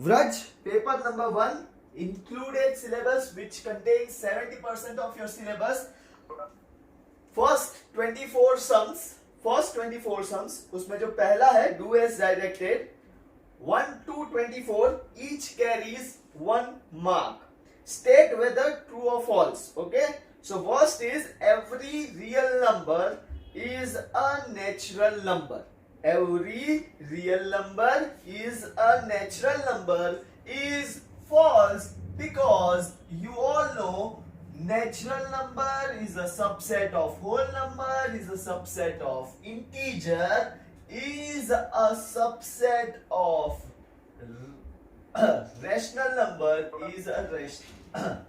Vraj, paper number 1 included syllabus which contains 70% of your syllabus. First 24 sums उसमें जो पहला है do as directed 1 to 24 each carries 1 mark. State whether true or false. Okay, so first is every real number is a natural number. Every real number is a natural number is false because you all know natural number is a subset of whole number, is a subset of integer, is a subset of rational number, is a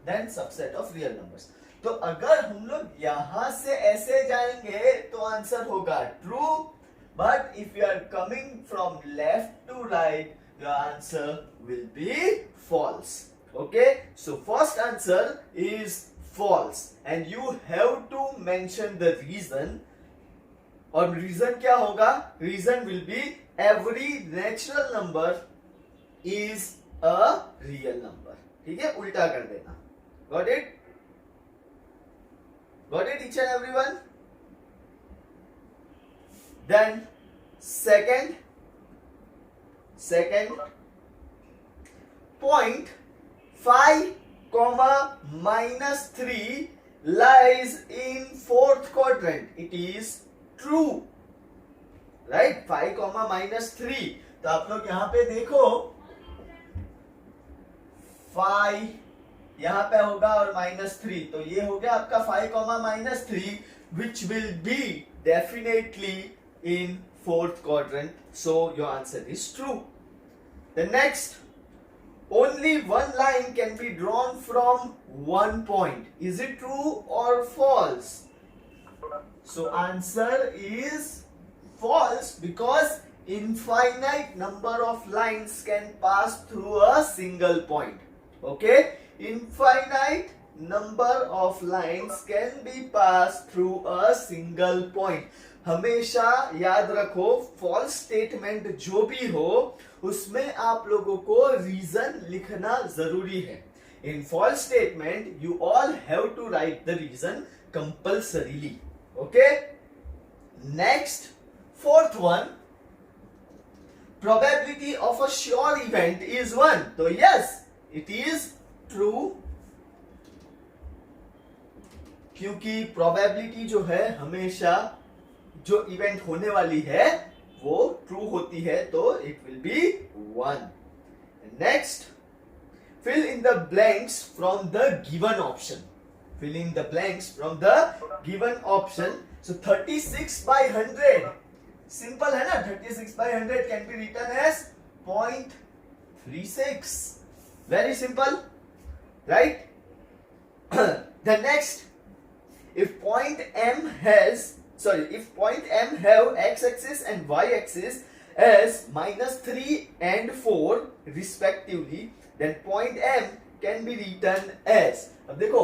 then subset of real numbers. तो अगर हम लोग यहां से ऐसे जाएंगे तो answer होगा true. But if you are coming from left to right, your answer will be false. Okay, so first answer is false and you have to mention the reason. और reason क्या होगा? Reason will be every natural number is a real number. ठीक है, उल्टा कर देना. Got it? Got it, each and everyone? Then second point 5 comma minus 3 lies in fourth quadrant. It is true, right? 5 comma minus 3. तो आप लोग यहां पे देखो 5 यहां पे होगा और -3, तो ये हो गया आपका 5 comma minus 3 which will be definitely in fourth quadrant, so your answer is true. The next, only one line can be drawn from one point. Is it true or false? So answer is false because infinite number of lines can pass through a single point. Okay, infinite number of lines can be passed through a single point. हमेशा याद रखो false statement जो भी हो उसमें आप लोगों को रीजन लिखना जरूरी है. In false statement you all have to write the reason compulsorily. Okay, next fourth one, probability of a sure event is 1. तो यस, इट इज ट्रू क्योंकि प्रोबेबिलिटी जो है हमेशा जो इवेंट होने वाली है वो ट्रू होती है, तो it will be 1. Next, fill in the blanks from the given option. Fill in the blanks from the given option. So 36/100 simple है ना. 36/100 can be written as 0.36. Very simple, right? The next, if point M have x-axis and y-axis as -3 and 4 respectively, then point M can be written as, अब देखो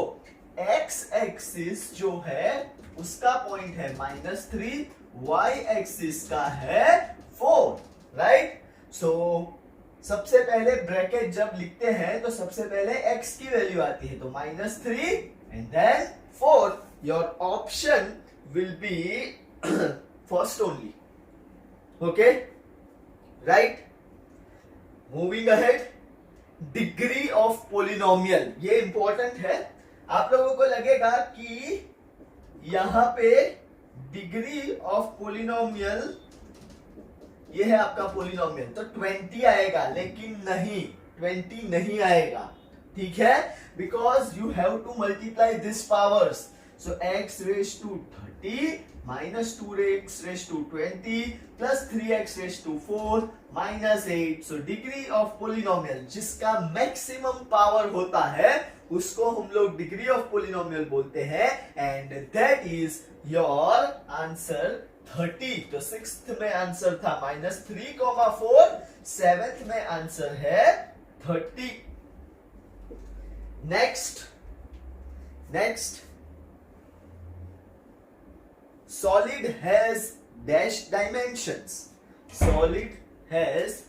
x-axis जो है उसका point है -3, y-axis का है 4, राइट? सो सबसे पहले ब्रैकेट जब लिखते हैं तो सबसे पहले x की वैल्यू आती है, तो -3 and then 4. Your option will be first only. Okay, right? Moving ahead, degree of polynomial. ये इंपॉर्टेंट है. आप लोगों को लगेगा कि यहां पे डिग्री ऑफ पोलिनोमियल ये है आपका पोलिनोमियल, तो 20 आएगा, लेकिन नहीं, 20 नहीं आएगा. ठीक है, because you have to multiply this powers. So x raised to 30 minus 2x raised to 20 plus 3x raised to 4 minus 8. So degree of polynomial जिसका maximum power होता है उसको हम लोग degree of polynomial बोलते हैं, and that is your answer 30. तो 6th में आंसर था -3, 4, 7th में आंसर है 30. Next, solid has dash dimensions. Solid has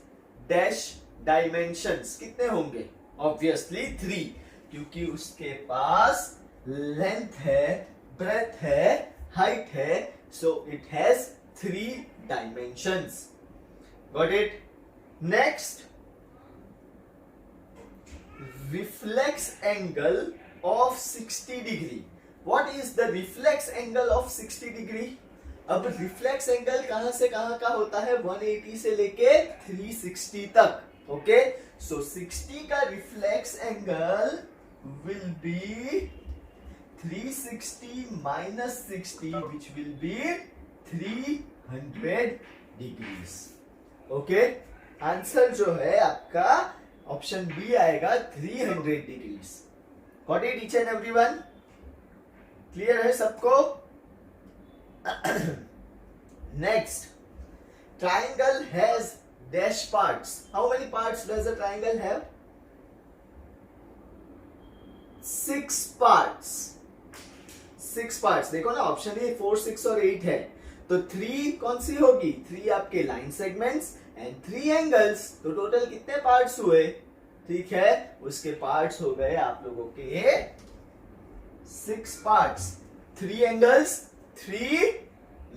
dash dimensions. कितने होंगे? Obviously 3, क्योंकि उसके पास लेंथ है, ब्रेथ है, हाइट है, so it has 3 dimensions. Got it? Next, reflex angle of 60 degree. What is the reflex angle of 60 degree? अब reflex angle कहां से कहां का होता है? 180 से लेके 360 तक. ओके, सो 60 का reflex angle will be 360 minus 60, which will be 300 degrees. Okay, answer जो है आपका ऑप्शन बी आएगा 300 degrees. Got it each and everyone? Clear है सबको? Next, triangle has dash parts. How many parts does a triangle have? 6 parts. 6 parts. देखो ना, option A 4, 6 और 8 है, तो 3 कौन सी होगी? 3 आपके लाइन सेगमेंट्स एंड 3 एंगल्स. तो टोटल कितने पार्ट्स हुए? ठीक है, उसके पार्ट्स हो गए आप लोगों के 6 पार्ट्स. 3 angles, 3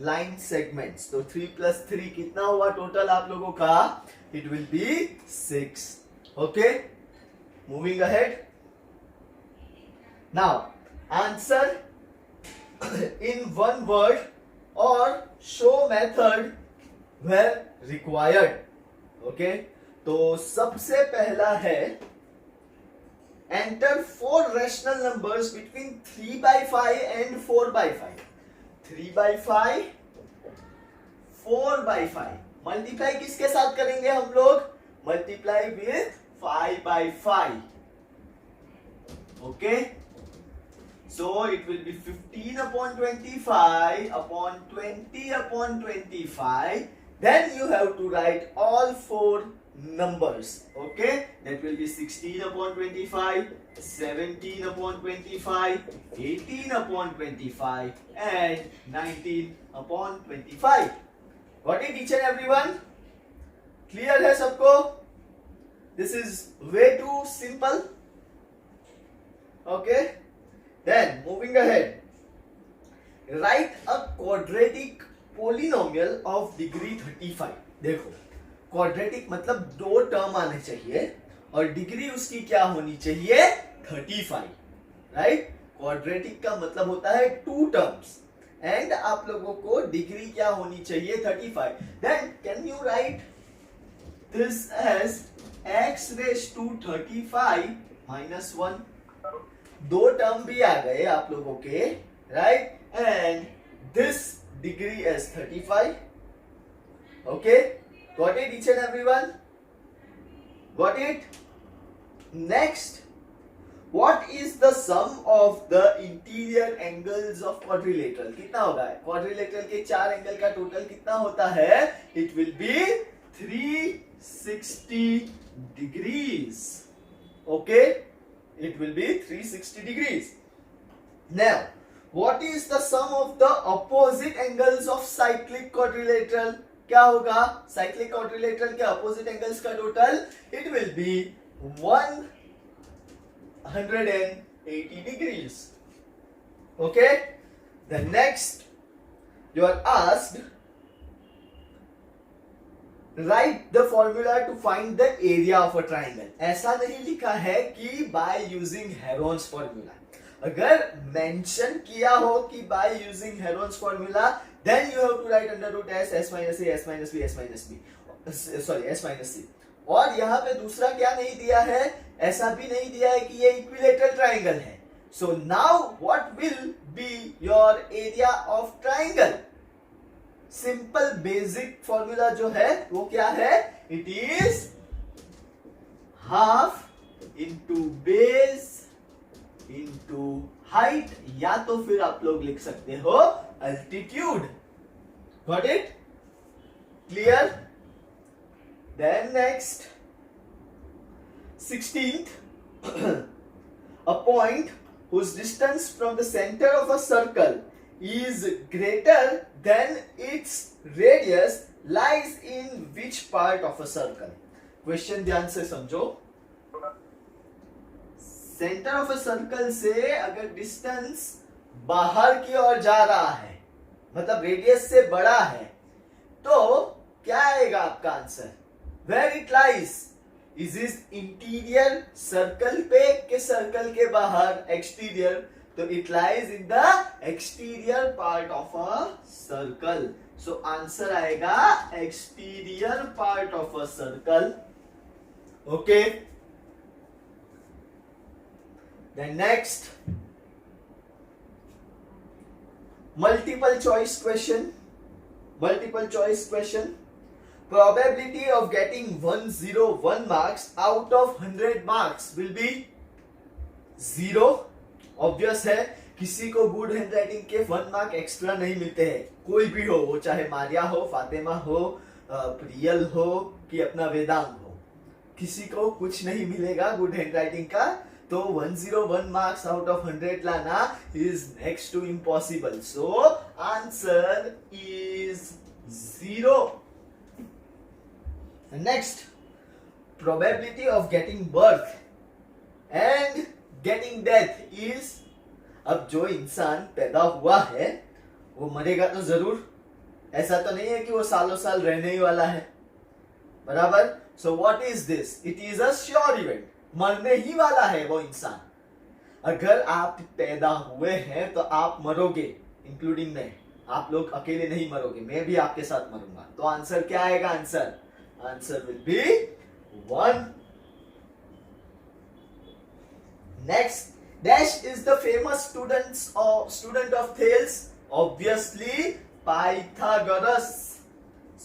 line segments. तो 3 + 3 कितना हुआ टोटल आप लोगों का? It will B 6. Okay, moving ahead. Now answer in one word or show method were required. Okay, तो सबसे पहला है enter 4 rational numbers between 3/5 and 4/5. 3/5, 4/5. Multiply किसके साथ करेंगे हम लोग? Multiply with 5/5. Okay, so it will be 15 upon 25 upon 20 upon 25. Then you have to write all 4 numbers. Okay, that will be 16 upon 25, 17 upon 25, 18 upon 25 and 19 upon 25. Got it each and everyone? Clear है सबको? This is way too simple. Okay, then moving ahead, write a quadratic polynomial of degree 35. देखो, quadratic मतलब 2 term आने चाहिए और degree उसकी क्या होनी चाहिए? 35. राइट? क्वाड्रेटिक का मतलब होता है 2 टर्म्स एंड आप लोगों को डिग्री क्या होनी चाहिए? 35. Then can you write this as x⁵35 - 1. 2 term भी आ गए आप लोगों के, right? And this degree as 35. Okay, got it each and everyone? Got it? Next, what is the sum of the interior angles of quadrilateral? कितना होगा? Quadrilateral के 4 angle का टोटल कितना होता है? It will B 360 degrees. Okay, it will be 360 degrees. Now, what is the sum of the opposite angles of cyclic quadrilateral? क्या होगा? cyclic quadrilateral के opposite angles का total? It will be 180 degrees. Okay? The next, you are asked, write the formula to find the area of a triangle. ऐसा नहीं लिखा है कि by using Heron's formula. अगर मेंशन किया हो कि by using Heron's formula, then you have to write √s, s minus a, s minus b, s minus b. Sorry, s minus c. और यहाँ पे दूसरा क्या नहीं दिया है? ऐसा भी नहीं दिया है कि ये इक्विलेटरल ट्राइंगल है. So now what will be your area of triangle? Simple basic formula जो है वो क्या है? It is half into base into height, या तो फिर आप लोग लिख सकते हो altitude. Got it? Clear? Then next, 16th, a point whose distance from the center of a circle is greater than its radius lies in which part of a circle? Question ध्यान से समझो. सेंटर ऑफ अ सर्कल से अगर distance बाहर की ओर जा रहा है, मतलब रेडियस से बड़ा है, तो क्या आएगा आपका answer? Where it lies? Is is interior circle पे के सर्कल के बाहर एक्सटीरियर? तो it lies in the exterior part of a circle. So answer आएगा exterior part of a circle. Okay, then next, multiple choice question. Probability of getting 101 marks out of 100 marks will be 0. Obvious है, किसी को good handwriting के 1 mark extra नहीं मिलते हैं. कोई भी हो, वो चाहे मारिया हो, फातिमा हो, प्रियल हो कि अपना वेदांग हो, किसी को कुछ नहीं मिलेगा गुड हैंडराइटिंग का. तो 101 मार्क्स आउट ऑफ 100 लाना is next to impossible. So answer is 0. Next, probability of getting birth and getting death is. अब जो इंसान पैदा हुआ है वो मरेगा तो जरूर. ऐसा तो नहीं है कि वो सालों साल रहने ही वाला है, बराबर. So what is this? It is a sure event. मरने ही वाला है वो इंसान. अगर आप पैदा हुए हैं तो आप मरोगे, इंक्लूडिंग मैं. आप लोग अकेले नहीं मरोगे, मैं भी आपके साथ मरूंगा. तो आंसर क्या आएगा? Answer will be 1. Next, dash is the famous student of Thales. Obviously Pythagoras.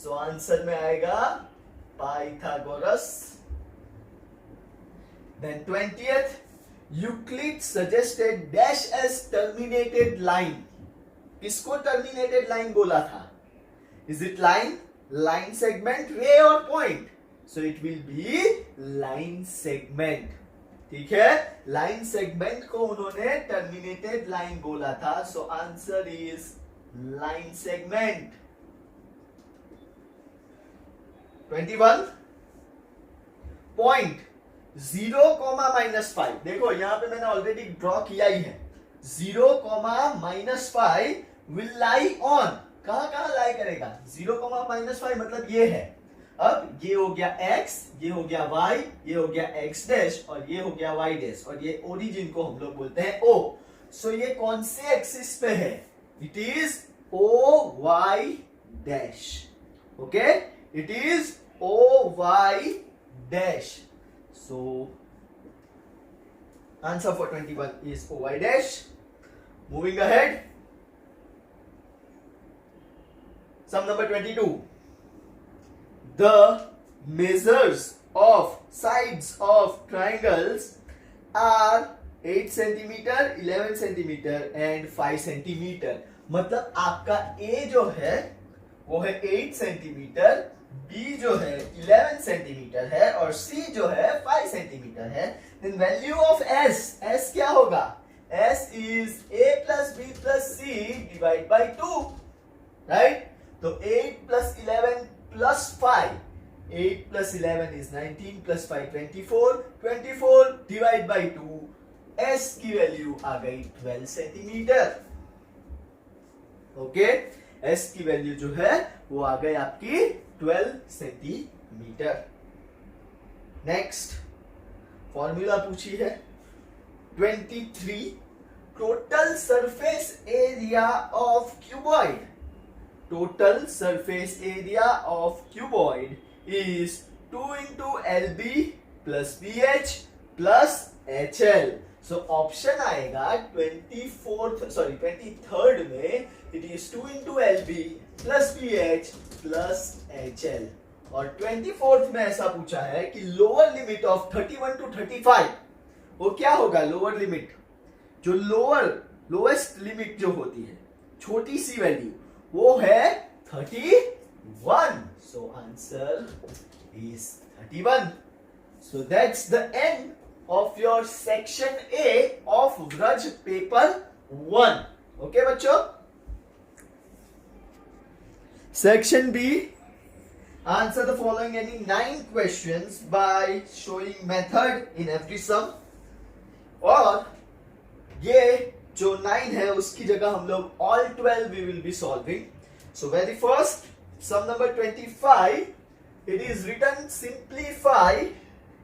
So answer में आएगा Pythagoras. Then 20th, Euclid suggested dash as terminated line. किसको terminated line बोला था? Is it line segment, ray or point? So it will be line segment. ठीक है, line segment को उन्होंने terminated line बोला था. So answer is line segment. 21, point 0, -5. देखो यहां पे मैंने ऑलरेडी ड्रॉ किया ही है. 0, -5 विल लाई ऑन. कहां लाई करेगा? 0, -5 मतलब ये है. अब ये हो गया x, ये हो गया y, ये हो गया x डैश और ये हो गया y डैश, और ये ओरिजिन को हम लोग बोलते हैं o. सो ये कौन से एक्सिस पे है? It is o y dash. Okay, it is o y dash. So answer for 21 is OY dash. Moving ahead, sum number 22. The measures of sides of triangles are 8 centimeter, 11 centimeter and 5 centimeter. मतलब आपका A जो है वो है 8 centimetre, B जो है 11 centimetre है और C जो है 5 सेंटीमीटर है. देन वैल्यू ऑफ S क्या होगा? S is A plus B plus C divide by 2, right. तो 8 plus 11 plus 5, 8 plus 11 is 19 plus 5 24 divide by 2. S की वैल्यू आ गई 12 सेंटीमीटर. ओके, S की वैल्यू जो है वो आ गई आपकी 12 सेंटीमीटर. नेक्स्ट, फॉर्मूला पूछी है 23. Total surface area of cuboid. Total surface area of cuboid is 2 into LB plus BH plus HL. So option आएगा 23rd में it is 2 into LB plus BH plus HL. और 24th में ऐसा पूछा है कि लोअर लिमिट ऑफ 31 to 35 वो क्या होगा? लोअर लिमिट जो लोएस्ट लिमिट जो होती है, छोटी सी वैल्यू, वो है 31. सो answer is 31. So that's the and of your section A of Vraj paper 1. Okay बच्चों? Section B, answer the following any 9 questions by showing method in every sum. और ये जो 9 है उसकी जगह हम लोग all 12 we will be solving. So very first sum number 25, it is written simplify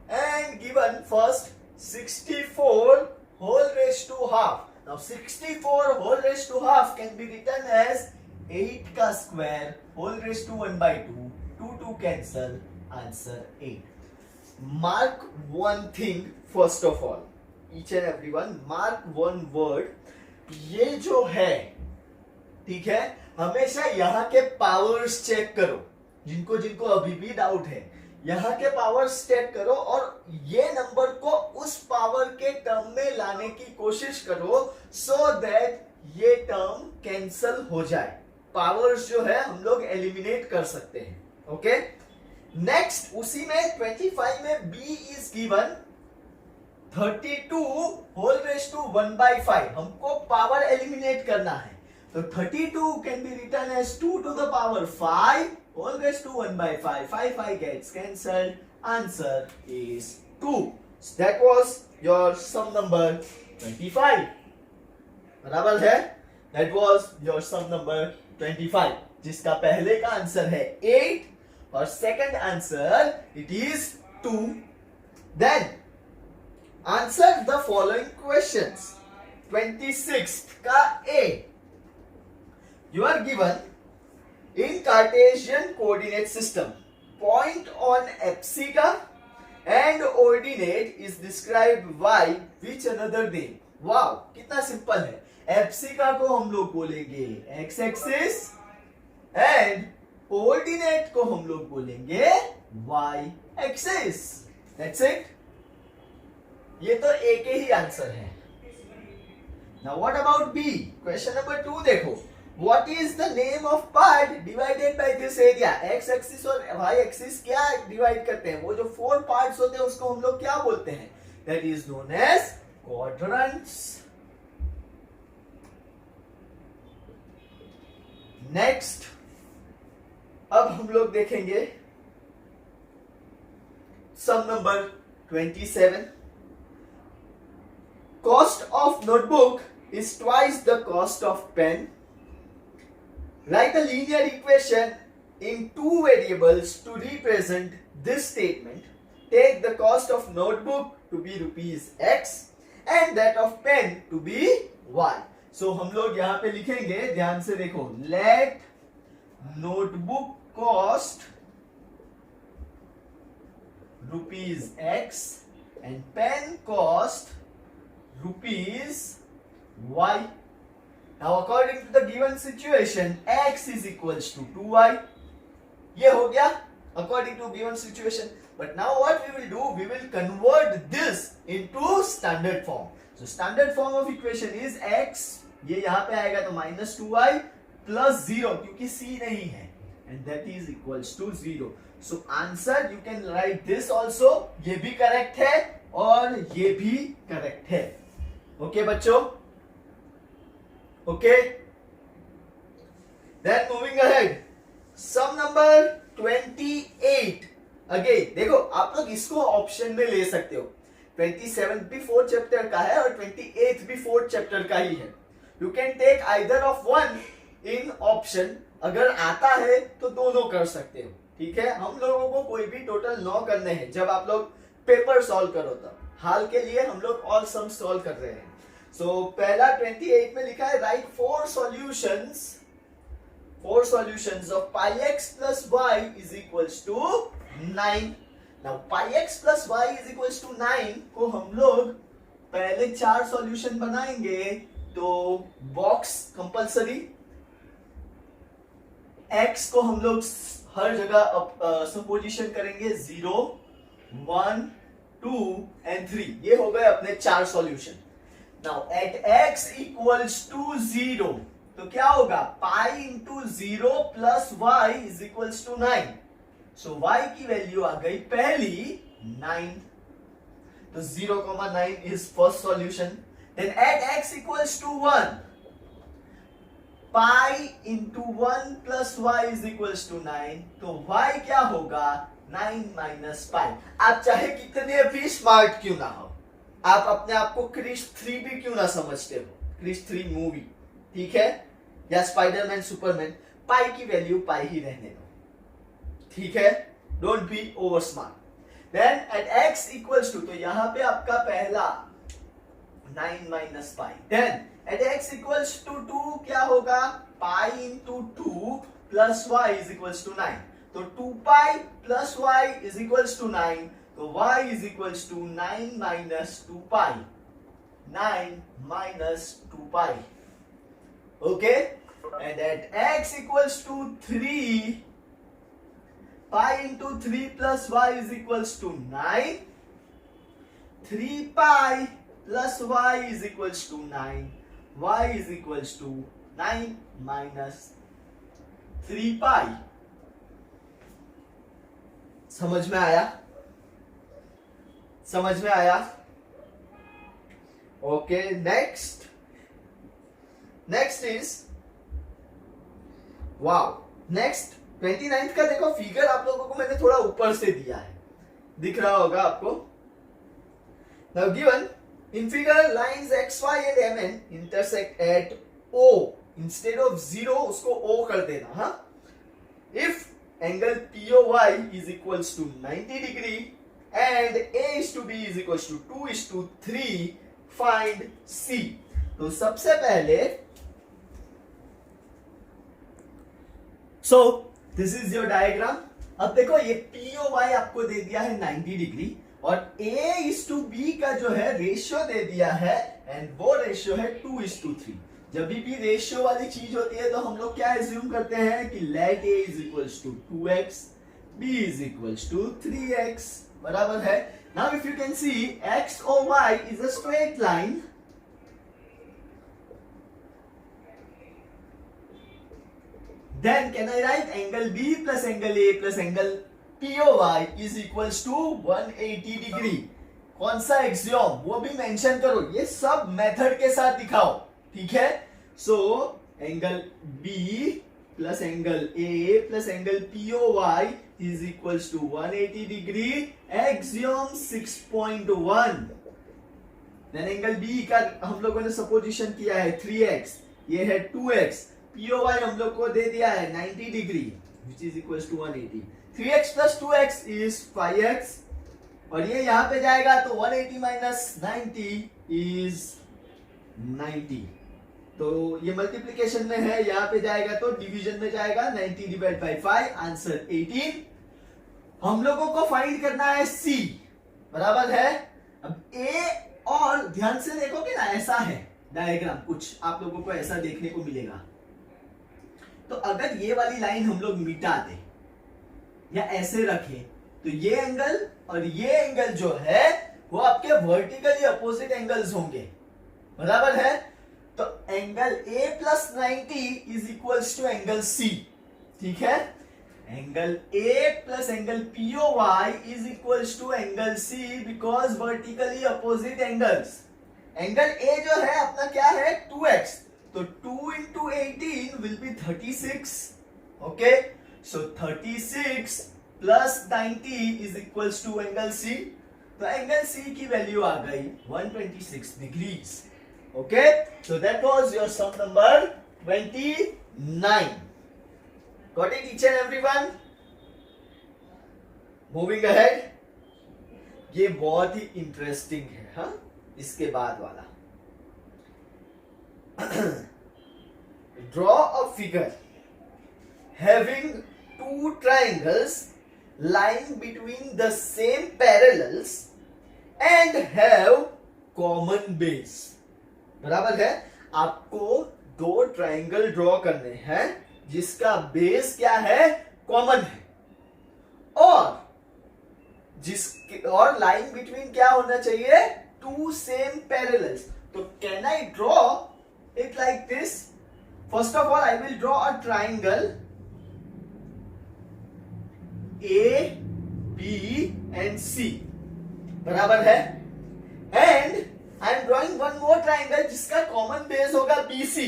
and given first 64 whole raised to half. Now 64 whole raised to half can be written as 8 का square whole raised to 1 by 2. 2 cancel, answer 8. Mark one thing first of all, each and everyone mark one word. ये जो है, ठीक है, हमेशा यहाँ के powers check करो. जिनको जिनको अभी भी डाउट है, यहाँ के पावर्स चेक करो और ये नंबर को उस पावर के टर्म में लाने की कोशिश करो सो दैट ये टर्म कैंसल हो जाए. पावर्स जो है हम लोग एलिमिनेट कर सकते हैं. ओके, नेक्स्ट उसी में 25 में b is given 32 whole raise to 1 by 5. हमको पावर एलिमिनेट करना है तो 32 can be written as 2 to the power 5 whole raised to 1 by 5. 5 gets cancelled. Answer is 2. So that was your sum number 25. बराबर है? That was your sum number 25. जिसका पहले का answer है 8 और second answer it is 2. Then answer the following questions. 26th का A. You are given in Cartesian coordinate system, point on epsica and ordinate is described by which another name. Wow, कितना simple है. एप्सिका को हम लोग बोलेंगे x axis and coordinate को हम लोग बोलेंगे y एक्सिस. That's it. ये तो एक ही आंसर है. Now what about b? Question number 2 देखो. What is the name of part divided by this area? X axis और Y axis क्या डिवाइड करते हैं? वो जो 4 parts होते हैं उसको हम लोग क्या बोलते हैं? That is known as quadrants. Next, अब हम लोग देखेंगे sum number 27. Cost of notebook is twice the cost of pen. Write a linear equation in 2 variables to represent this statement. Take the cost of notebook to be rupees X and that of pen to be Y. So हम लोग यहाँ पे लिखेंगे, ध्यान से देखो. Let notebook cost rupees X and pen cost rupees Y. Now according to the given situation, x is equals to 2y. ये हो गया according to given situation. But now what we will do? We will convert this into standard form. So standard form of equation is x. ये यहाँ पे आएगा तो minus 2y plus 0 क्योंकि c नहीं है. And that is equals to 0. So answer you can write this also. ये भी correct है और ये भी correct है. Okay बच्चों? Okay. Then moving ahead, sum number 28. Again, देखो आप लोग इसको ऑप्शन में ले सकते हो. 27 भी 4th चैप्टर का है और 28 भी 4th चैप्टर का ही है. You can take either of one in option. अगर आता है तो दोनों कर सकते हो. ठीक है, हम लोगों को कोई भी टोटल 9 करने हैं जब आप लोग पेपर सॉल्व करो तब. हाल के लिए हम लोग ऑल सम सॉल्व कर रहे हैं. So पहला 28 में लिखा है write 4 solutions of pi x plus y is equals to 9. Now pi x plus y is equals to 9 को हम लोग पहले 4 सॉल्यूशन बनाएंगे तो बॉक्स कंपलसरी. x को हम लोग हर जगह सपोजिशन करेंगे 0, 1, 2 and 3. ये हो गए अपने 4 solution. Now at x equals to 0 तो क्या होगा? pi into 0 plus y is equals to 9. So y की वैल्यू आ गई पहली 9. तो 0,9 is first solution. Then at x equals to 1, pi into 1 plus y is equals to 9. तो y क्या होगा? 9 minus pi. आप चाहे कितने भी स्मार्ट क्यों ना हो, आप अपने आप को क्रिश 3 भी क्यों ना समझते हो, क्रिश 3 मूवी, ठीक है, या स्पाइडरमैन सुपरमैन, पाई की वैल्यू पाई ही रहने दो, ठीक है, don't be over smart. Then at x equals to, तो यहां पे आपका पहला 9 minus pi. Then at x equals to 2 क्या होगा? Pi into 2 plus y is equals to 9. तो 2 pi plus y is equals to 9. तो y is equals to 9 minus 2 pi. 9 minus 2 pi. Okay, and at x equals to 3, pi into 3 plus y is equals to 9. 3 pi plus y is equals to 9. y is equals to 9 minus 3 pi. समझ में आया? समझ में आया? Okay, next is, wow, next 29th का देखो figure आप लोगों को मैंने थोड़ा ऊपर से दिया है, दिख रहा होगा आपको. Now given in figure lines xy and mn intersect at o. Instead of 0 उसको o कर देना. हाँ, if angle POY is equals to 90 degree and a is to b is equals to 2 is to 3, find c. तो सबसे पहले, so this is your diagram. अब देखो ये POY आपको दे दिया है 90 डिग्री और A is to B का जो है रेशियो दे दिया है, एंड वो रेशियो है 2 is to 3. जब भी रेशियो वाली चीज होती है तो हम लोग क्या एज्यूम करते हैं कि late A is equals to 2x, B is equals to 3x. बराबर है. Now if you can see x और y is a straight line. Then can I write angle B plus angle A plus angle POY is equals to 180 degree. कौन सा axiom वो भी mention करो, ये सब मेथड के साथ दिखाओ, ठीक है. So angle B plus angle A plus angle POY is equals to 180 degree. Axiom 6.1. Then angle B का हम लोगों ने सपोजिशन किया है 3x, ये है 2x. POY हम लोग को दे दिया है 90 degree which is equals to 180. 3x plus 2x is 5x और ये यहाँ पे जाएगा तो 180 minus 90 is 90. तो ये मल्टीप्लिकेशन में है, यहाँ पे जाएगा तो डिवीजन में जाएगा. 90 डिवाइड बाय 5, आंसर 18. हम लोगों को फाइंड करना है C. बराबर है. अब A, और ध्यान से देखोगे ना, ऐसा है डायग्राम, कुछ आप लोगों को ऐसा देखने को मिलेगा. तो अगर ये वाली लाइन हम लोग मिटा दे या ऐसे रखें तो ये एंगल और ये एंगल जो है वो आपके वर्टिकली अपोजिट एंगल्स होंगे. बराबर है. तो angle A plus 90 is equals to angle C. ठीक है. Angle A plus angle POY is equals to angle C because vertically opposite angles. Angle A जो है अपना क्या है? 2x. तो 2 into 18 will be 36. Okay, so 36 plus 90 is equals to angle C. तो angle C की वैल्यू आ गई 126 degrees. Okay, so that was your sum number 29. Got it, each and everyone? Moving ahead. ये बहुत ही इंटरेस्टिंग है. हाँ, इसके बाद वाला. Draw a figure having two triangles lying between the same parallels and have common base. बराबर है. आपको दो ट्राइंगल ड्रॉ करने हैं जिसका बेस क्या है? कॉमन है. और लाइन बिटवीन क्या होना चाहिए? Two same parallels. तो can I draw it like this? First of all, I will draw a triangle A, B and C. बराबर है. देन वन मोर ट्राइंगल जिसका कॉमन बेस होगा BC,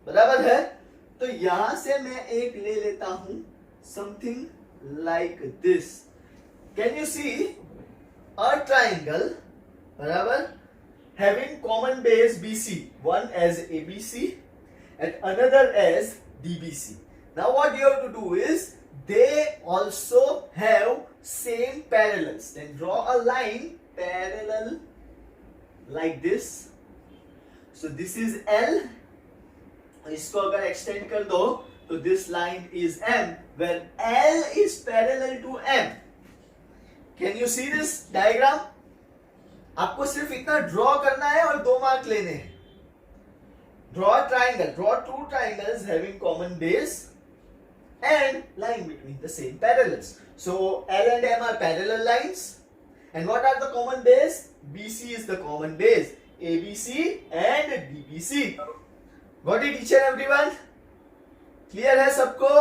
बराबर है। तो यहां से मैं एक ले लेता हूं something like this. Can you see a triangle, बराबर, having common base BC, one as ABC and another as DBC. Now what you have to do is they also have same parallels. Then draw a line parallel like this. So this is L. इसको अगर extend कर दो तो this line is M, where L is parallel to M. Can you see this diagram? आपको सिर्फ इतना draw करना है और 2 मार्क लेने हैं। Draw triangle, draw two triangles having common base and lying between the same parallels. So L and M are parallel lines, and what are the common base? BC is the common base, ABC and DBC. Got it each and everyone? Clear है सबको?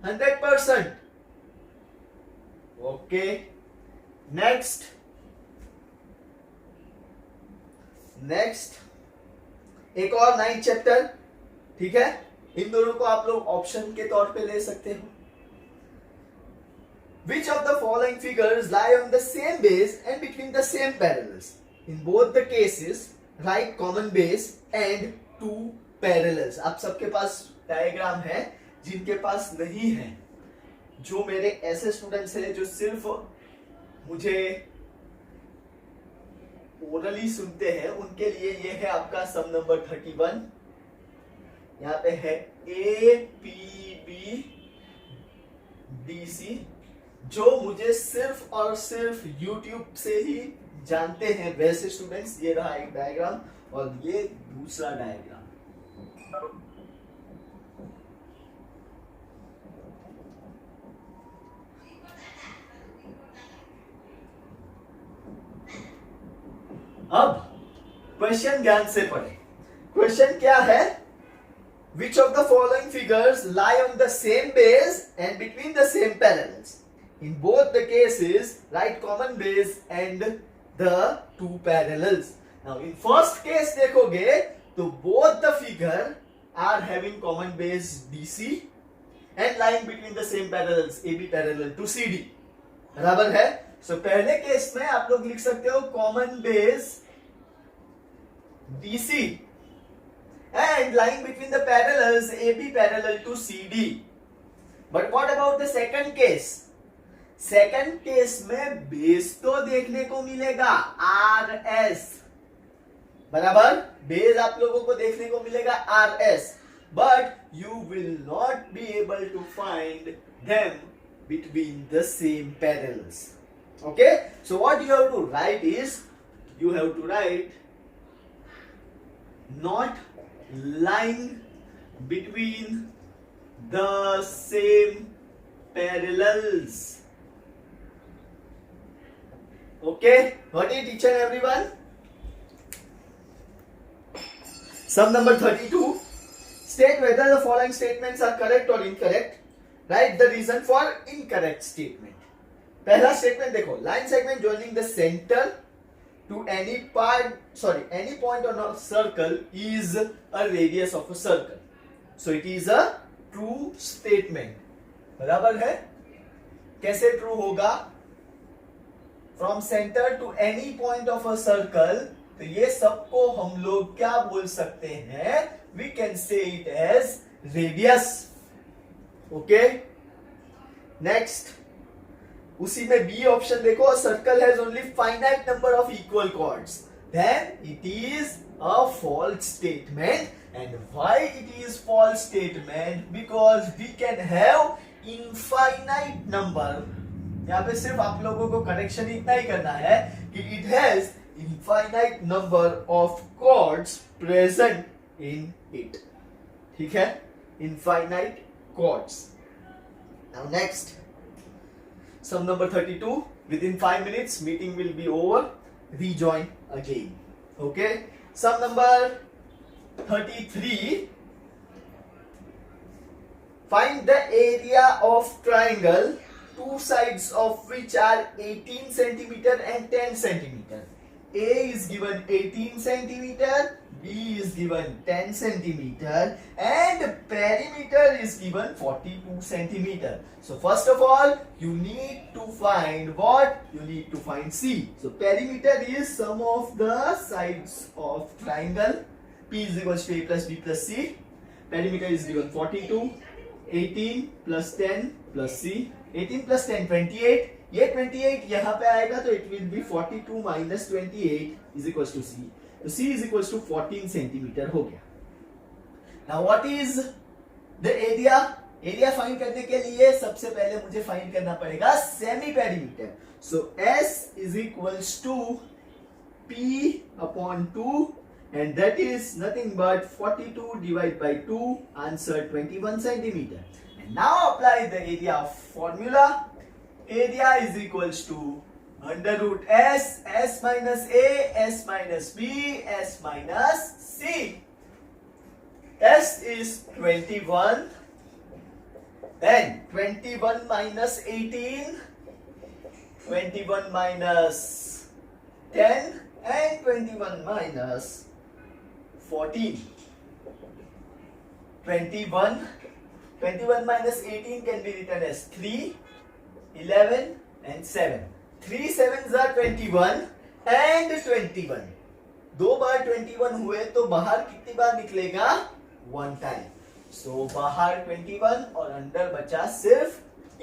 100%. Okay. Next एक और 9th chapter, ठीक है। इन दोनों को आप लोग ऑप्शन के तौर पे ले सकते हो। Which of the following figures lie on the same base and between the same parallels? In both the cases, write common base and 2 parallels. आप सबके पास डायग्राम है, जिनके पास नहीं है, जो मेरे ऐसे स्टूडेंट्स हैं जो सिर्फ मुझे ओरली सुनते हैं, उनके लिए ये है आपका सम नंबर 31। यहाँ पे है APBDC, जो मुझे सिर्फ और सिर्फ YouTube से ही जानते हैं वैसे स्टूडेंट्स। ये रहा एक डायग्राम और ये दूसरा डायग्राम। अब क्वेश्चन ध्यान से पढ़ें। क्वेश्चन क्या है? Which of the following figures lie on the same base and between the same parallels? In both the cases, write common base and the 2 parallels. Now, in first case देखोगे तो both the figure are having common base BC and lying between the same parallels, AB parallel to CD. बराबर है? So पहले case में आप लोग लिख सकते हो common base BC and lying between the parallels AB parallel to CD. But what about the second case? Second case में बेस तो देखने को मिलेगा RS, बराबर, बेस आप लोगों को देखने को मिलेगा RS, but you will not be able to find them between the same parallels. Okay, so what you have to write is, you have to write not lying between the same parallels. Okay, got it each and everyone? Sum number 32. State whether the following statements are correct or incorrect. Write the reason for incorrect statement. पहला statement देखो, line segment joining the center to any point on a circle is a radius of a circle. So it is a true statement. बराबर है? कैसे true होगा? From center to any point of a circle, तो ये सबको हम लोग क्या बोल सकते हैं? We can say it as radius. Okay? Next, उसी में बी ऑप्शन देखो, circle has only finite number of equal chords, then it is a false statement. And why it is false statement? Because we can have infinite number. यहाँ पे सिर्फ आप लोगों को correction इतना ही करना है कि it has infinite number of chords present in it. ठीक है, infinite chords. Now next, sum number 32. Within 5 minutes meeting will be over, rejoin again. Okay, sum number 33. Find the area of triangle, two sides of which are 18 centimeter and 10 centimeter. A is given 18 centimeter, B is given 10 centimeter, and perimeter is given 42 centimeter. So first of all, you need to find what? You need to find C. So perimeter is sum of the sides of triangle. P is equals to A plus B plus C. Perimeter is given 42, 18 plus 10 plus C. 18 plus 10 28. ये 28 यहाँ पे आएगा तो it will be 42 minus 28 is equals to C. तो C is equals to 14 centimetre हो गया. Now what is the area? Area find करने के लिए सबसे पहले मुझे फाइंड करना पड़ेगा semi perimeter. So S is equals to P upon 2 and that is nothing but 42 divided by 2, answer 21 centimeter. And now apply the area formula. Area is equals to under root S, S minus A, S minus B, S minus C. S is 21, then 21 minus 18, 21 minus 10 and 21 minus 14. 21 minus 18 can be written as 3, 11 and 7. 3 sevens are 21 and 21. दो बार 21 हुए तो बाहर कितनी बार निकलेगा? 1 time. So बाहर 21 और अंदर बचा सिर्फ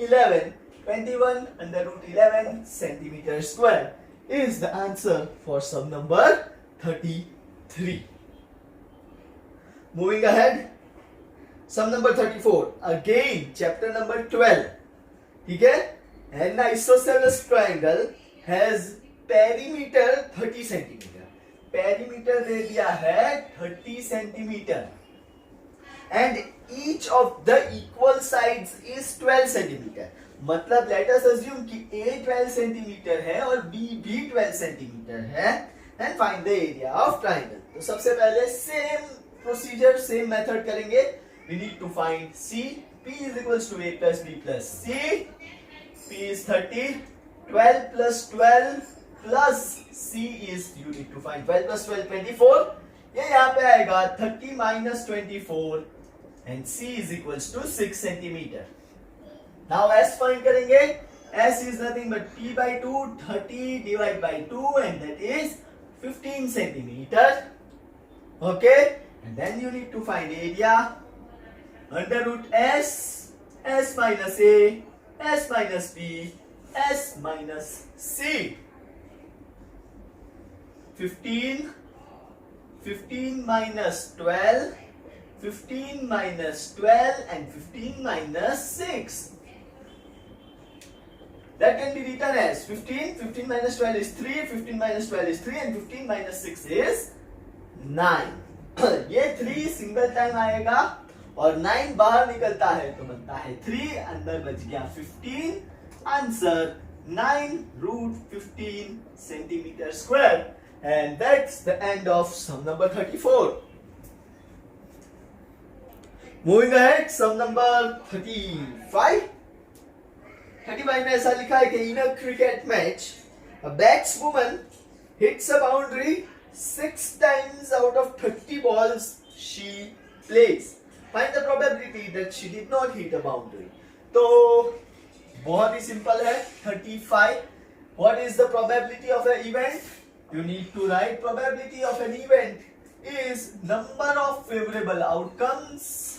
11. 21 under root 11 centimeter square is the answer for sum number 33. Moving ahead, sum number 34. Again, chapter number 12. ठीक है? An isosceles triangle has perimeter 30 centimeter. Perimeter दे दिया है 30 centimeter. And each of the equal sides is 12 centimeter. मतलब let us assume कि A 12 centimeter है और B भी 12 centimeter है. And find the area of triangle. तो सबसे पहले same procedure, same method करेंगे. We need to find C. P is equals to A plus B plus C. P is 30. 12 plus 12 plus C is, you need to find 12 plus 12 24. ये यहाँ पे आएगा 30 minus 24 and C is equals to 6 centimeter. Now S find करेंगे. S is nothing but P by 2. 30 divided by 2 and that is 15 centimeter. Okay. And then you need to find area under root S, S minus A, S minus B, S minus C. 15 minus 12, 15 minus 12 and 15 minus 6. That can be written as 15 minus 12 is 3, 15 minus 12 is 3 and 15 minus 6 is 9. ये 3 single time आएगा और 9 बाहर निकलता है तो बनता है 3, अंदर बच गया 15. Answer 9 root 15 centimeter square. And that's the end of sum number 34. Moving ahead, sum number 35. 35 में ऐसा लिखा है कि in a cricket match, a batswoman hits a boundary 6 times out of 30 balls she plays. Find the probability that she did not hit a boundary. तो बहुत ही simple है. 35. What is the probability of an event? You need to write probability of an event is number of favorable outcomes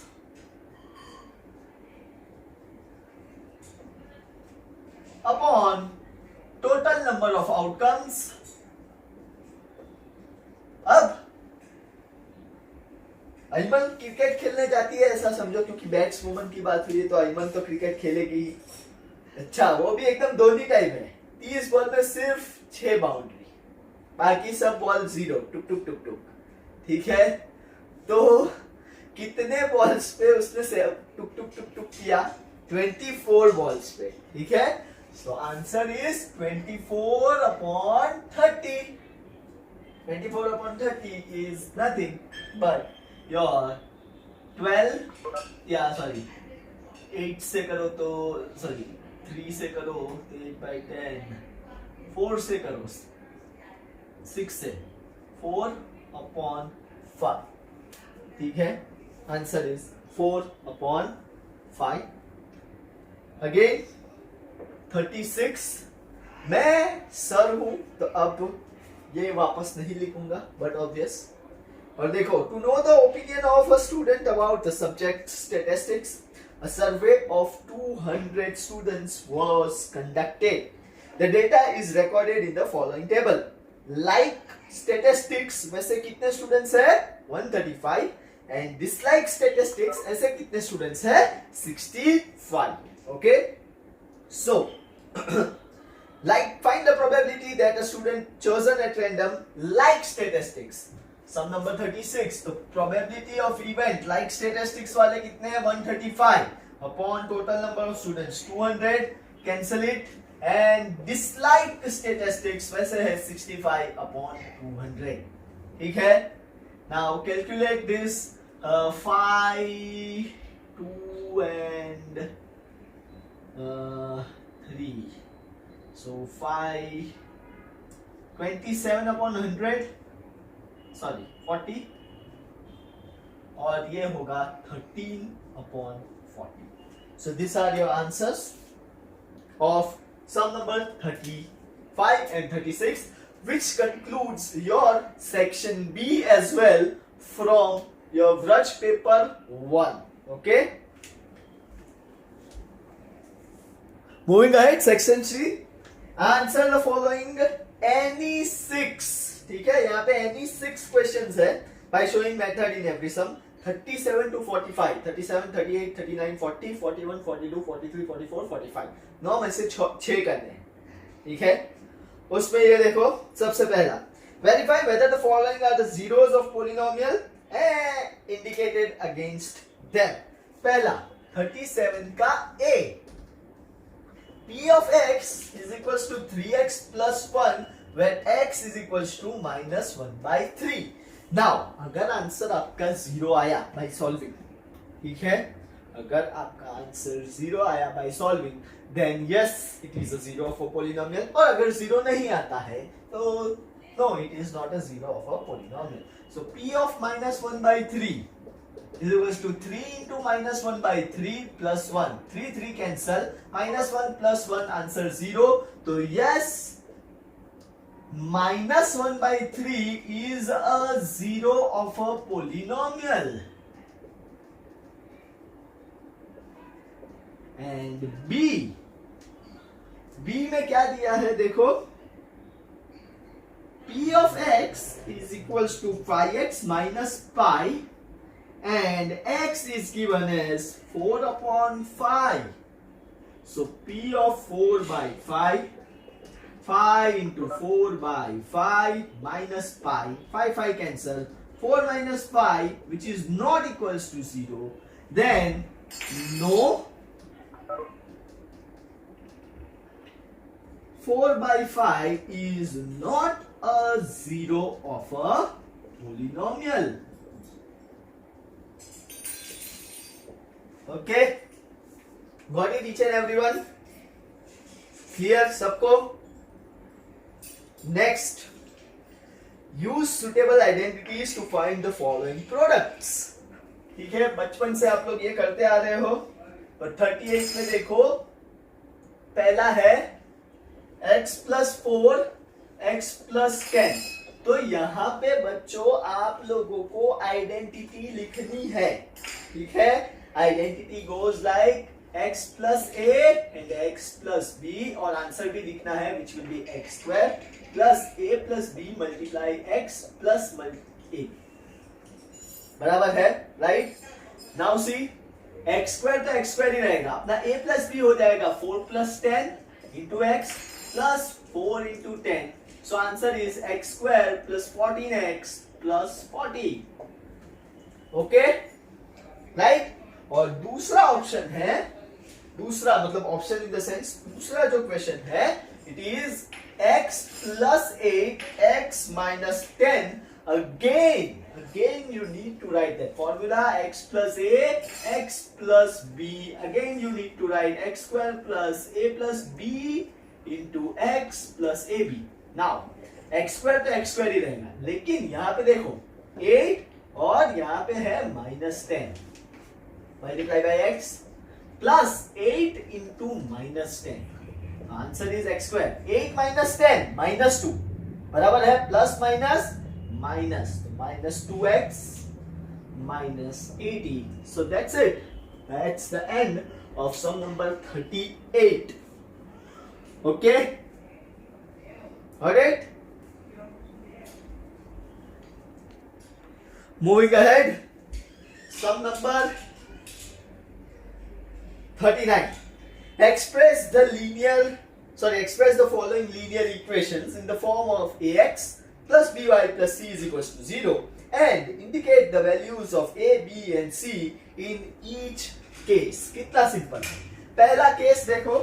upon total number of outcomes. अब Ayman cricket खेलने जाती है ऐसा समझो, क्योंकि बैट्सवुमन की बात हुई है तो अयमन तो क्रिकेट खेलेगी. अच्छा, वो भी एकदम दोनों टाइम है. 30 बॉल में सिर्फ 6 बाउंड्री, बाकी सब बॉल 0 टुक टुक टुक टुक. ठीक है, तो कितने बॉल्स पे उसने से टुक टुक टुक टुक किया? 24 बॉल्स पे. ठीक है, सो answer is 24 upon 30. 24 upon 30 is nothing but your 12, या सॉरी 8 से करो तो सॉरी 3 से करो तो 8 by 10, 4 से करो 6 से 4/5, ठीक है, आंसर इज 4/5। अगेन 36, मैं सर हूं तो अब ये वापस नहीं लिखूंगा बट ऑब्वियस। और देखो, to know the opinion of a student about the subject statistics, a survey of 200 students was conducted. The data is recorded in the following table. Like statistics वैसे कितने students है 135, and dislike statistics ऐसे कितने students है 65. Okay, so like find the probability that a student chosen at random like statistics. Sum number 36, तो probability of event like statistics वाले कितने हैं 135 upon total number of students 200, cancel it, and dislike statistics वैसे है 65 upon 200, ठीक है। Now calculate this, 5, 2 and 3, so 5, 27 upon 100, sorry 40, और ये होगा 13/40. So these are your answers of sum number 35 and 36, which concludes your section B as well from your Vraj paper 1. Okay, moving ahead, section 3, answer the following any 6, ठीक है, यहाँ पे any 6 questions है by showing method in every sum 37 to 45, 37, 38, 39, 40, 41, 42, 43, 44, 45, 9 में से 6 करने हैं, ठीक है। उसमें ये देखो, सबसे पहला verify whether the following are the zeros of polynomial indicated against them. पहला 37 का A, P of x is equals to 3x plus 1 where x is equals to -1/3. Now अगर आंसर आपका 0 आया by solving, ठीक है, अगर आपका आंसर 0 आया by solving, then yes it is a zero of a polynomial, और अगर 0 नहीं आता है तो no, it is not a zero of a polynomial. So P of -1/3 is equals to 3 into -1/3 plus 1, 3 cancel, -1 plus 1 answer 0, तो yes -1/3 is a zero of a polynomial. And B में क्या दिया है देखो, P of x is equals to 5x minus pi, and x is given as 4/5. So P of 4/5, 5 into 4/5 minus pi, 5 cancel, 4 minus pi, which is not equals to 0, then no, 4/5 is not a zero of a polynomial. Okay, got it each and everyone? Clear सबको? Next, use suitable identities to find the following products. ठीक है, बचपन से आप लोग ये करते आ रहे हो। और 38 में देखो, पहला है x plus 4, x plus 10. तो यहाँ पे बच्चों आप लोगों को आइडेंटिटी लिखनी है, ठीक है। Identity goes like x plus a and x plus b, और आंसर भी लिखना है which will be x square plus a plus b multiply x plus a, बराबर है, right. Now see, x square तो x square ही रहेगा, अपना a plus b हो जाएगा 4 plus 10 into x plus 4 into 10, so answer is x square plus 14x plus 40. Okay, right. और दूसरा option है, दूसरा मतलब ऑप्शन इन द सेंस, दूसरा जो क्वेश्चन है, it is x plus 8 x minus 10. Again you need to write that formula, x plus a x plus b. Again you need to write x square plus a plus b into x plus ab. Now x square तो x square ही रहेगा, लेकिन यहाँ पे देखो 8 और यहाँ पे है -10 multiply by x plus 8 into -10, answer is x square. 8 minus 10 -2 बराबर है plus minus minus, -2x -80. So that's it. That's the end of sum number 38. Okay? Alright? Moving ahead. Sum number 39. Express the following linear equations in the form of ax plus by plus c is equals to 0 and indicate the values of a, b and c in each case. कितना simple है। पहला case देखो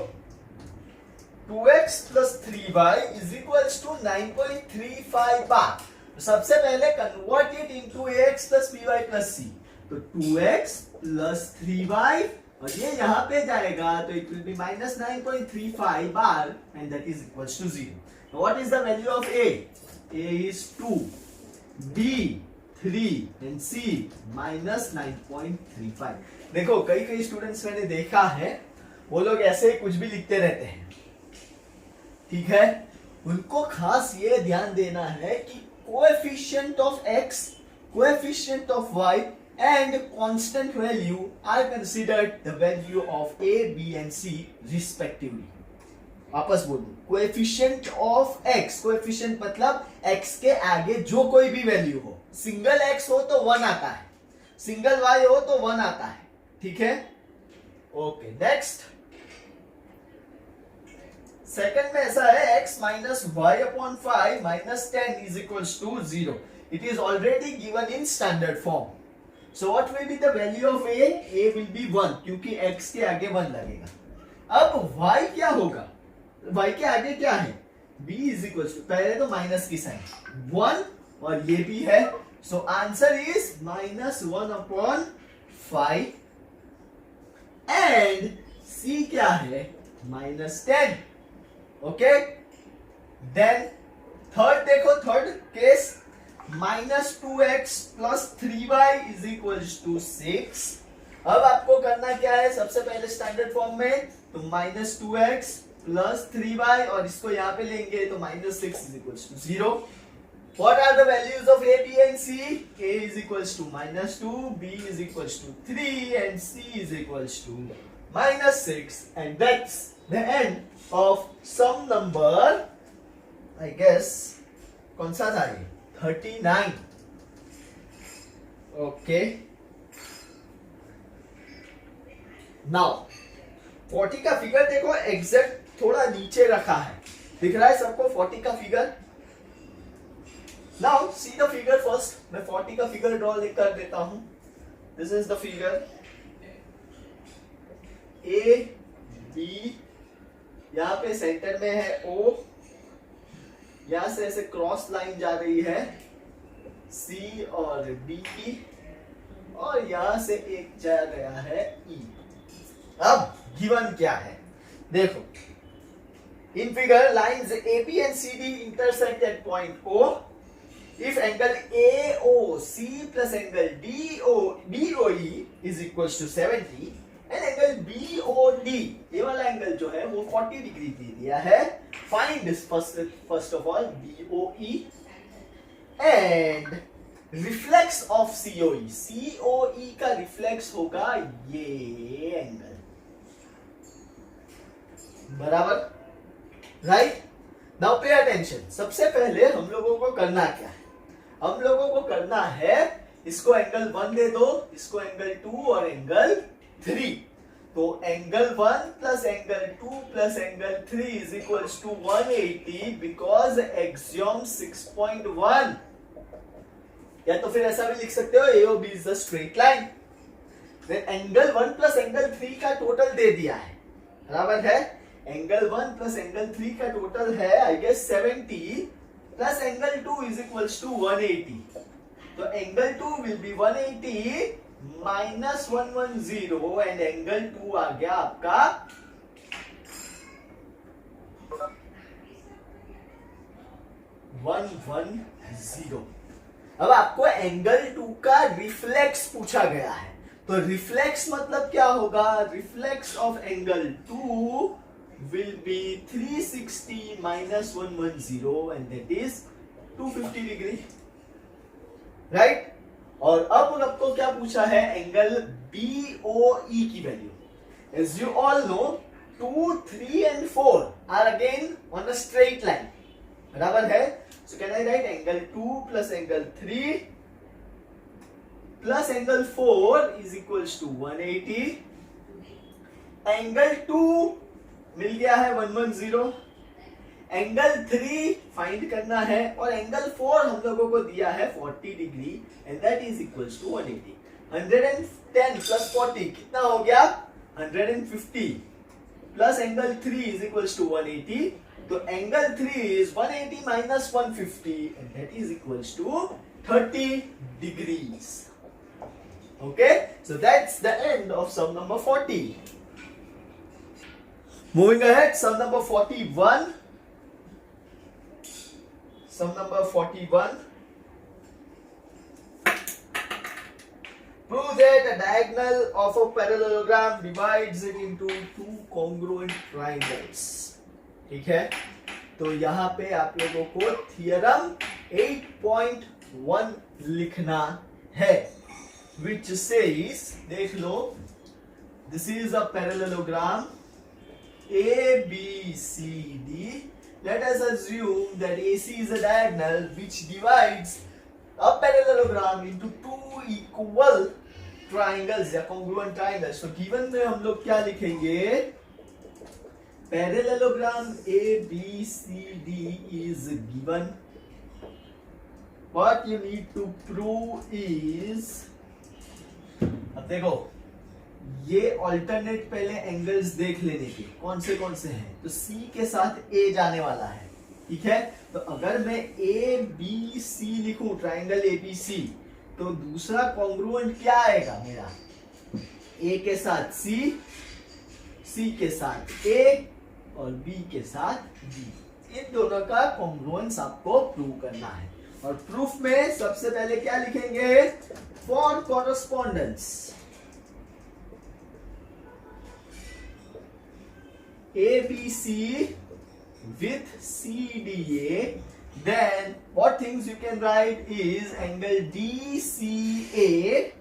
2x plus 3y is equals to 9.35 बार। तो सबसे पहले convert it into ax plus by plus c। तो 2x plus 3y और ये यहाँ पे जाएगा तो it will be minus 9.35 bar and that is equals to 0. Now what is the value of a? A is 2, b 3 and c minus 9.35. देखो कई students मैंने देखा है वो लोग ऐसे कुछ भी लिखते रहते हैं, ठीक है। उनको खास ये ध्यान देना है कि coefficient of x, coefficient of y and constant value are considered the value of a, b and c respectively. वापस बोलूं, कोएफिशिएंट ऑफ x, कोएफिशिएंट मतलब x के आगे जो कोई भी वैल्यू हो, सिंगल x हो तो 1 आता है, सिंगल y हो तो 1 आता है, ठीक है। ओके नेक्स्ट, सेकंड में ऐसा है x minus y upon 5 minus 10 is equals to 0. It is already given in standard form. So what will be the value of a? A will be 1 क्योंकि x के आगे 1 लगेगा। अब y क्या होगा? y के आगे क्या है? b is equals to, पहले तो माइनस की साइन 1 और ये भी है, so answer is -1 upon 5 and c क्या है? -10. ओके, देन थर्ड देखो, third case -2x plus 3y is equals to 6. अब आपको करना क्या है, सबसे पहले स्टैंडर्ड फॉर्म में तो -2x plus 3y और इसको यहाँ पे लेंगे तो -6 is equals to 0. What are the values of a, b and c? a is equals to -2, b is equals to 3 and c is equals to -6 and that's the end of sum number, I guess, कौन सा था ये? 39. Okay. Now 40 का figure देखो exact थोड़ा नीचे रखा है, दिख रहा है सबको 40 का figure? Now see the figure first. मैं 40 का फिगर ड्रॉ कर देता हूं. This is the figure. A, B, यहाँ पे सेंटर में है O, यहां से ऐसे क्रॉस लाइन जा रही है C और D और यहां से एक जा रहा है E. अब गिवन क्या है देखो, इन figure lines AB and CD intersect at point O. If angle AOC plus angle DOE is equals to 70 and angle BOD, ये वाला एंगल जो है वो 40 डिग्री दे दिया है, find first of all BOE and reflex of COE. COE का reflex होगा ये एंगल, बराबर, राइट। नाउ पे अटेंशन, सबसे पहले हम लोगों को करना क्या है, हम लोगों को करना है इसको एंगल 1 दे दो, इसको एंगल 2 और एंगल 3। तो angle 1 plus angle 2 plus angle 3 is equals to 180 because axiom 6.1। या तो फिर ऐसा भी लिख सकते हो AOB is the straight line. Then angle 1 plus angle 3 का टोटल दे दिया है, बराबर है। एंगल 1 प्लस एंगल 3 का टोटल है I guess 70 plus angle 2 is equals to 180। तो angle 2 will be 180 minus 110 and angle 2 आ गया आपका 110। अब आपको एंगल 2 का रिफ्लेक्स पूछा गया है, तो रिफ्लेक्स मतलब क्या होगा? Reflex of angle 2 will be 360 minus 110 and that is 250 degree, right? और अब आपको क्या पूछा है? एंगल BOE की value. As you all know, 2, 3 and 4 are again on a straight line, बराबर है? So can I write angle 2 plus angle 3 plus angle 4 is equals to 180. Angle 2 मिल गया है 110, एंगल 3 फाइंड करना है और एंगल 4 हम लोगों को दिया है 40 degree and that is equals to 180। 110 plus 40 कितना हो गया? 150 plus angle 3 is equals to 180, तो angle 3 is 180 minus 150 and that is equals to 30 degrees. Okay, so that's the end of sum number 40. Moving ahead, sum number 41. Sum number 41. Prove that a diagonal of a parallelogram divides it into two congruent triangles. ठीक है, तो यहाँ पे आप लोगों को theorem 8.1 लिखना है, which says, देख लो, this is a parallelogram ABCD. Let us assume that AC is a diagonal which divides a parallelogram into two equal triangles या congruent triangles. So given में हम लोग क्या लिखेंगे? Parallelogram ABCD is given. What you need to prove is, अब देखो, ये alternate पहले एंगल्स देख लेने के कौन से हैं, तो C के साथ A जाने वाला है, ठीक है? तो अगर मैं ABC लिखूं, ट्राइंगल ABC, तो दूसरा कॉन्ग्रुएंट क्या आएगा मेरा? A के साथ C, C के साथ A और B के साथ B। इन दोनों का कॉन्ग्रुएंस आपको प्रूव करना है, और प्रूफ में सबसे पहले क्या लिखेंगे? For correspondence ABC with CDA, then what things you can write is angle DCA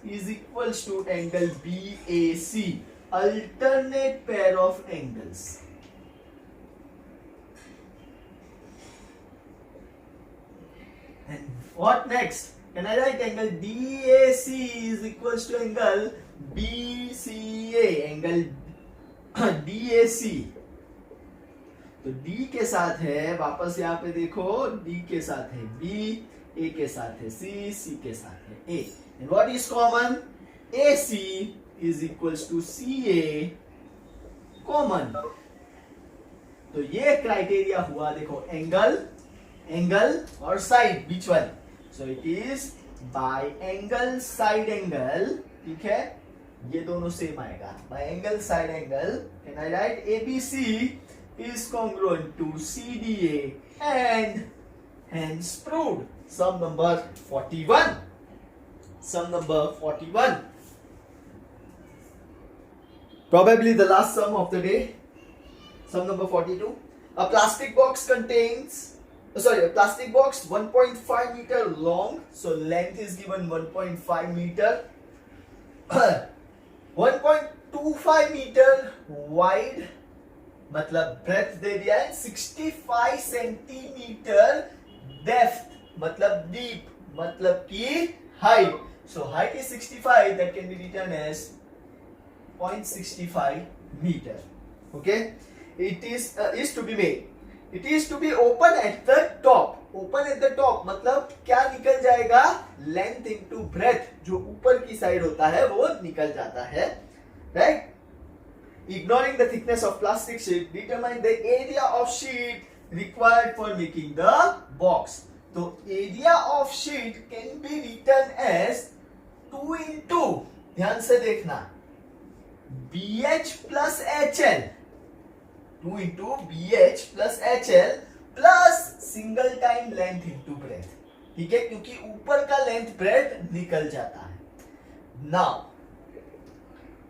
is equals to angle BAC, alternate pair of angles. And what next? Can I write angle DAC is equals to angle BCA, angle DAC. तो D के साथ है, वापस यहाँ पे देखो, D के साथ है B, A के साथ है C, C के साथ है A. And what is common? AC is equals to CA common. तो ये क्राइटेरिया हुआ, देखो, एंगल और साइड, बीच वाली. सो it is by angle side angle, ठीक है, ये दोनों सेम आएगा. Bye angle side angle, can I right ABC is congruent to CDA and hence proved. Sum number 41. Sum number 41. Probably the last sum of the day. Sum number 42. A plastic box contains, a plastic box 1.5 meter long, so length is given 1.5 meter, 1.25 meter wide, मतलब breadth दे दिया है, 65 centimetre depth, मतलब deep, मतलब की height. So height is 65, that can be written as 0.65 metre. Okay, it is to be made. It is to be open at the top. Open at the top मतलब क्या निकल जाएगा? Length into breadth, जो ऊपर की side होता है वो निकल जाता है, right? Ignoring the thickness of plastic sheet, determine the area of sheet required for making the box. तो area of sheet can be written as 2 into, ध्यान से देखना, BH plus HL, 2 into BH plus HL plus single time length into breadth, ठीक है, क्योंकि ऊपर का length breadth निकल जाता है. Now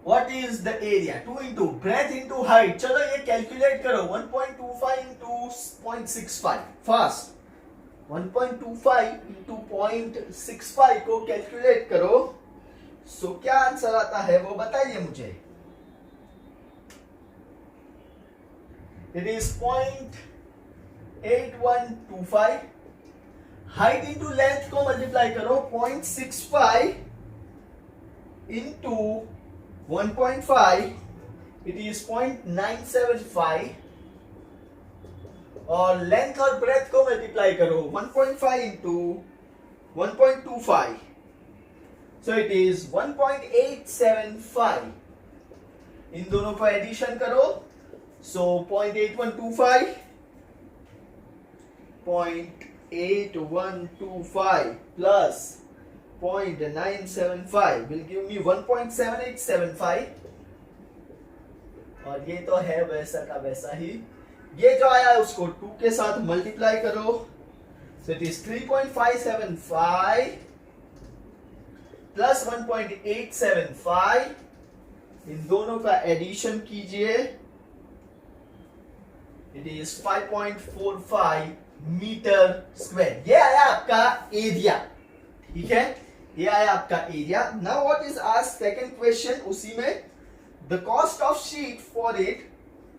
what is the area? 2 into breadth into height. चलो ये कैलकुलेट करो. 1.25 इंटू 0.65 फास्ट. 1.25 इंटू 0.65 को कैलकुलेट करो. सो क्या आंसर आता है वो बताइए मुझे. It is 0.8125. Height into length को मल्टीप्लाई करो. 0.65 इंटू 1.5, इट इज 0.975. और लेंथ और ब्रेथ को मल्टीप्लाई करो. 1.5 इंटू 1.25, सो इट इज 1.875. इन दोनों को एडिशन करो. सो 0.8125 0.8125 plus 0.975 will give me 1.7875. और ये तो है वैसा का वैसा ही. ये जो आया उसको 2 के साथ मल्टीप्लाई करो. So it is 3.575 plus 1.875. इन दोनों का एडिशन कीजिए. It is 5.45 metre square. ये आया आपका एरिया, ठीक है, ये आया आपका area. Now what is our second question. उसी में the cost of sheet for it,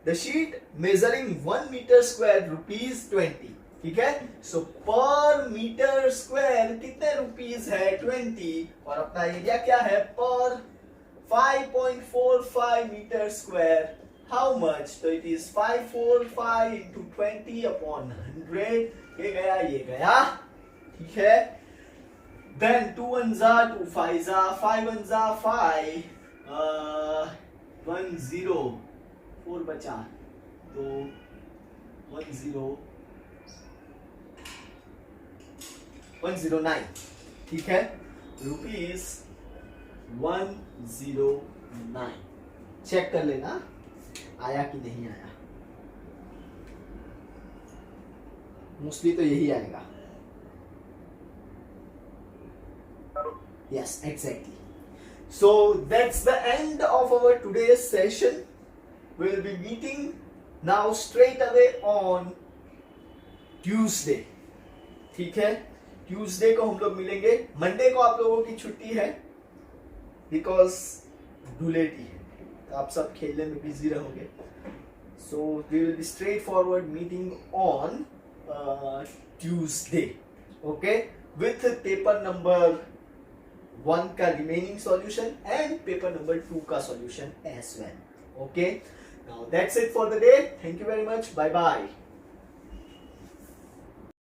the sheet measuring 1 metre square ₹20, ठीक है. सो पर मीटर स्क्वायर कितने रुपीस है? 20. और अपना एरिया क्या है? पर 5.45 मीटर स्क्वायर. How much? तो it is 545 into 20 upon 100. ये गया, ये गया, ठीक है. Then 2 1s are 2 5s are 5 1s are 5. 1 0 4 बचा, तो 1 0 109, ठीक है. ₹109. चेक कर लेना आया कि नहीं आया. मोस्टली तो यही आएगा. Yes, exactly. So that's the end of our today's session. We will be meeting now straight away on Tuesday, ठीक है. ट्यूसडे को हम लोग मिलेंगे. मंडे को आप लोगों की छुट्टी है बिकॉज धुलेटी है, आप सब खेलने में बिजी रहोगे. So we will be straight forward meeting on Tuesday, okay, with paper number 1 का remaining solution and paper number 2 का solution as well. Okay, now that's it for the day. Thank you very much. Bye bye.